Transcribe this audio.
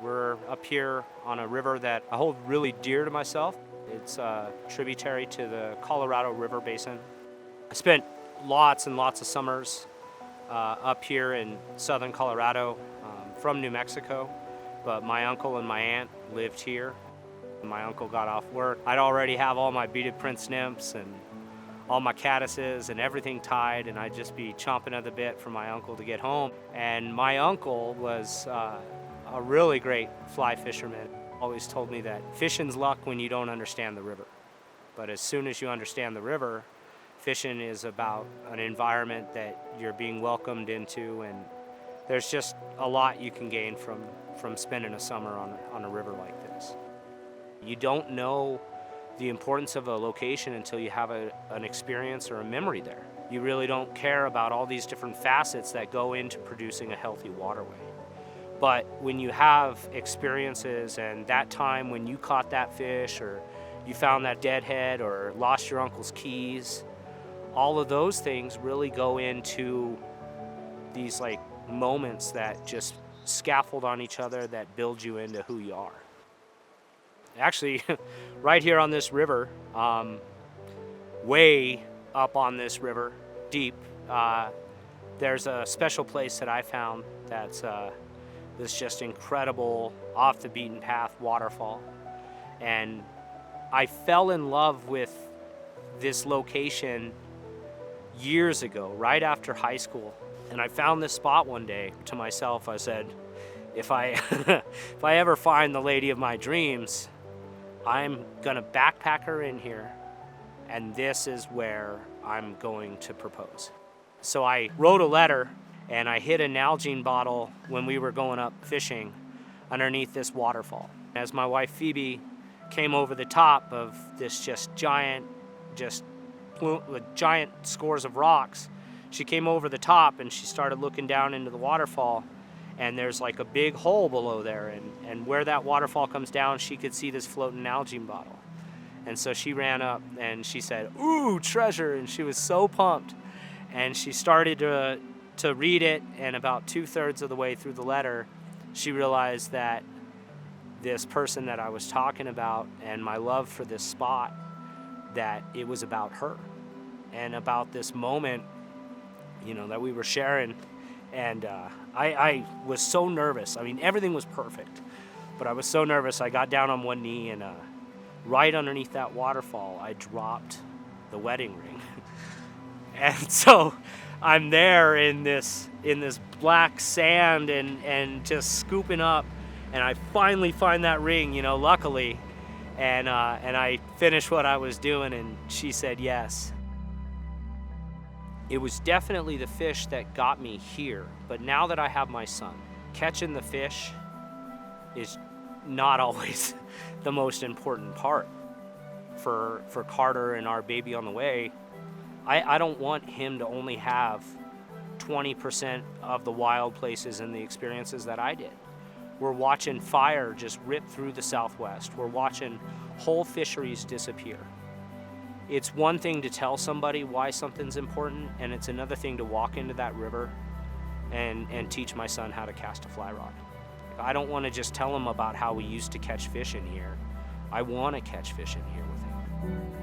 We're up here on a river that I hold really dear to myself. It's a tributary to the Colorado River Basin. I spent lots and lots of summers up here in southern Colorado, from New Mexico, but my uncle and my aunt lived here. My uncle got off work. I'd already have all my beaded prince nymphs and all my caddises and everything tied, and I'd just be chomping at the bit for my uncle to get home. And my uncle was a really great fly fisherman. Always told me that fishing's luck when you don't understand the river. But as soon as you understand the river, fishing is about an environment that you're being welcomed into, and there's just a lot you can gain from spending a summer on a river like this. You don't know the importance of a location until you have an experience or a memory there. You really don't care about all these different facets that go into producing a healthy waterway. But when you have experiences and that time when you caught that fish, or you found that deadhead, or lost your uncle's keys, all of those things really go into these like moments that just scaffold on each other, that build you into who you are. Actually, right here on this river, way up on this river, deep, there's a special place that I found that's this just incredible, off the beaten path waterfall. And I fell in love with this location years ago, right after high school. And I found this spot one day to myself. I said, if I if I ever find the lady of my dreams, I'm gonna backpack her in here, and this is where I'm going to propose. So I wrote a letter, and I hid a Nalgene bottle when we were going up fishing underneath this waterfall. As my wife Phoebe came over the top of this giant scores of rocks, she came over the top and she started looking down into the waterfall, and there's like a big hole below there, and where that waterfall comes down, she could see this floating Nalgene bottle. And so she ran up and she said, "Ooh, treasure," and she was so pumped. And she started to read it, and about 2/3 of the way through the letter, she realized that this person that I was talking about and my love for this spot, that it was about her and about this moment, that we were sharing. And I was so nervous. I mean, everything was perfect, but I was so nervous. I got down on one knee, and right underneath that waterfall, I dropped the wedding ring. And so I'm there in this black sand and just scooping up, and I finally find that ring, luckily, and I finished what I was doing, and she said yes. It was definitely the fish that got me here, but now that I have my son, catching the fish is not always the most important part. For Carter and our baby on the way, I don't want him to only have 20% of the wild places and the experiences that I did. We're watching fire just rip through the Southwest. We're watching whole fisheries disappear. It's one thing to tell somebody why something's important, and it's another thing to walk into that river and teach my son how to cast a fly rod. I don't want to just tell him about how we used to catch fish in here. I want to catch fish in here with him.